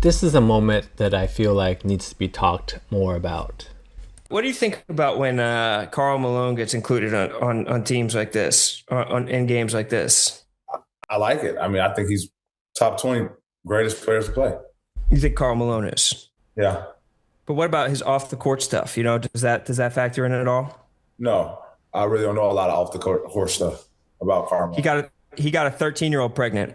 This is a moment that I feel like needs to be talked more about. What do you think about when Karl Malone gets included on teams like this, in games like this? I like it. I mean, I think he's top 20 greatest players to play. You think Karl Malone is? Yeah. But what about his off the court stuff? Does that factor in at all? No, I really don't know a lot of off the court horse stuff about He Carmelo. got he got a 13-year-old pregnant.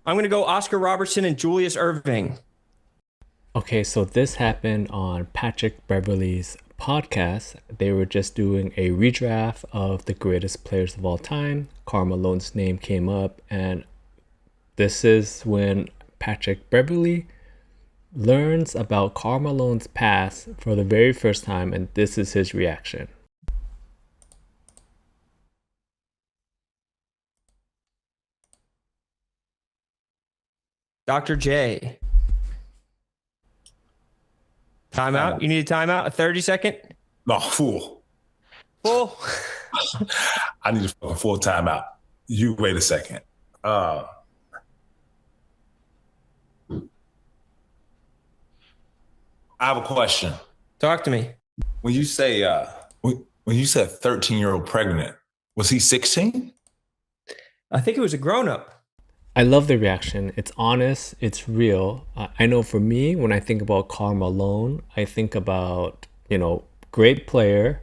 I'm gonna go Oscar Robertson and Julius Irving. Okay, so this happened on Patrick Beverly's podcast. They were just doing a redraft of the greatest players of all time. Karl Malone's name came up, and this is when Patrick Beverly learns about Karl Malone's past for the very first time, and this is his reaction. Dr. J. Timeout. Timeout. You need a timeout. A 30-second. No, fool. Full. I need a fucking full timeout. You wait a second. Uh, I have a question. Talk to me. When you say when you said 13-year-old pregnant, was he 16? I think it was a grown-up. I love the reaction. It's honest, it's real. I know for me, when I think about Karl Malone, I think about, great player,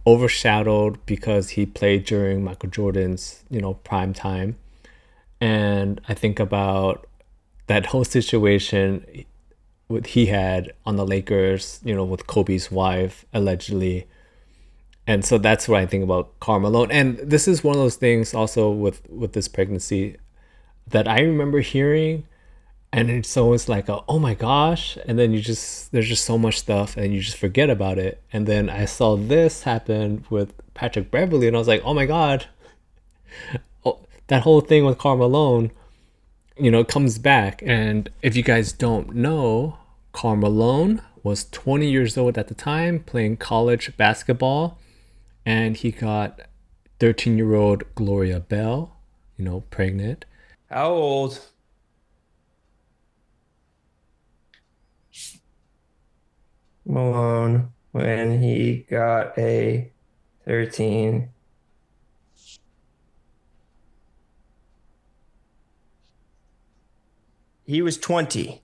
overshadowed because he played during Michael Jordan's, prime time. And I think about that whole situation he had on the Lakers, with Kobe's wife, allegedly. And so that's what I think about Karl Malone. And this is one of those things also with this pregnancy that I remember hearing, and it's always like, oh my gosh, and then there's just so much stuff, and you just forget about it. And then I saw this happen with Patrick Beverly, and I was like, oh my god, oh, that whole thing with Karl Malone, comes back. And if you guys don't know, Karl Malone was 20 years old at the time, playing college basketball, and he got 13-year-old Gloria Bell, pregnant. How old? Malone when he got a 13. He was 20.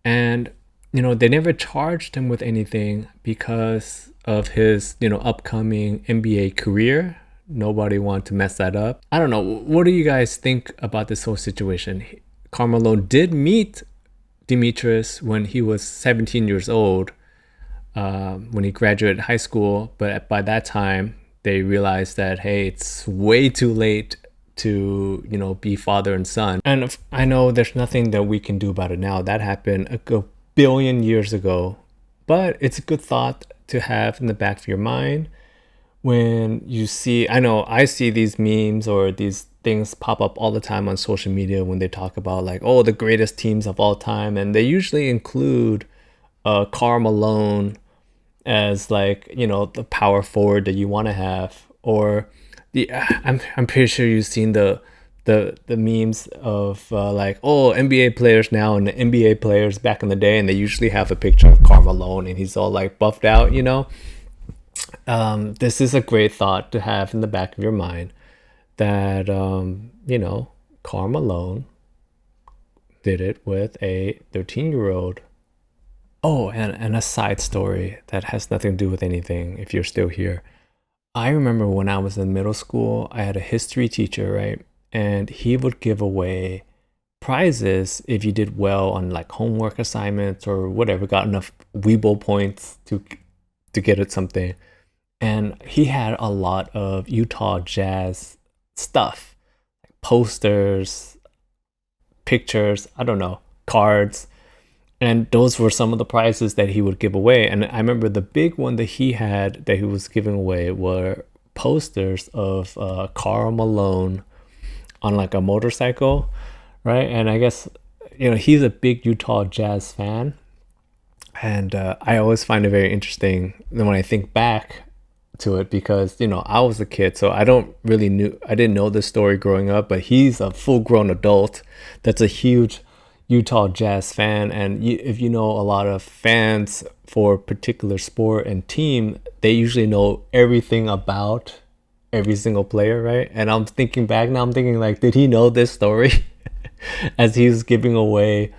And they never charged him with anything because of his upcoming NBA career. Nobody wanted to mess that up. I don't know, what do you guys think about this whole situation? Karl Malone did meet Demetrius when he was 17 years old, when he graduated high school, but by that time they realized that, hey, it's way too late to be father and son. And I know there's nothing that we can do about it now. That happened a billion years ago, but it's a good thought to have in the back of your mind when you see. I know I see these memes or these things pop up all the time on social media when they talk about, like, oh, the greatest teams of all time, and they usually include Karl Malone as, like, the power forward that you want to have. Or I'm pretty sure you've seen the memes of, like, oh, NBA players now and the NBA players back in the day, and they usually have a picture of Karl Malone and he's all like buffed out. This is a great thought to have in the back of your mind, that Karl Malone did it with a 13-year-old. Oh, and a side story that has nothing to do with anything, if you're still here. I remember when I was in middle school, I had a history teacher, right? And he would give away prizes if you did well on, like, homework assignments or whatever, got enough Weeble points to get at something. And he had a lot of Utah Jazz stuff, posters, pictures, I don't know, cards. And those were some of the prizes that he would give away. And I remember the big one that he had that he was giving away were posters of Karl Malone on, like, a motorcycle, right? And I guess, he's a big Utah Jazz fan. And I always find it very interesting when I think back to it because I was a kid, so I didn't know this story growing up, but he's a full grown adult that's a huge Utah Jazz fan, and if you know a lot of fans for a particular sport and team, they usually know everything about every single player, right? And I'm thinking back now, I'm thinking like, did he know this story as he's giving away,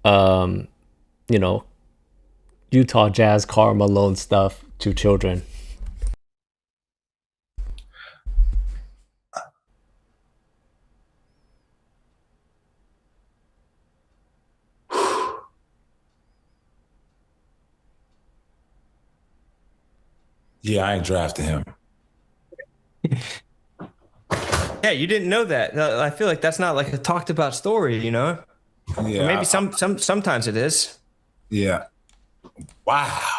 um, you know, Utah Jazz Karl Malone stuff to children? Yeah, I ain't drafted him. Yeah, you didn't know that. I feel like that's not like a talked about story, or maybe Yeah, sometimes it is. yeah. Wow.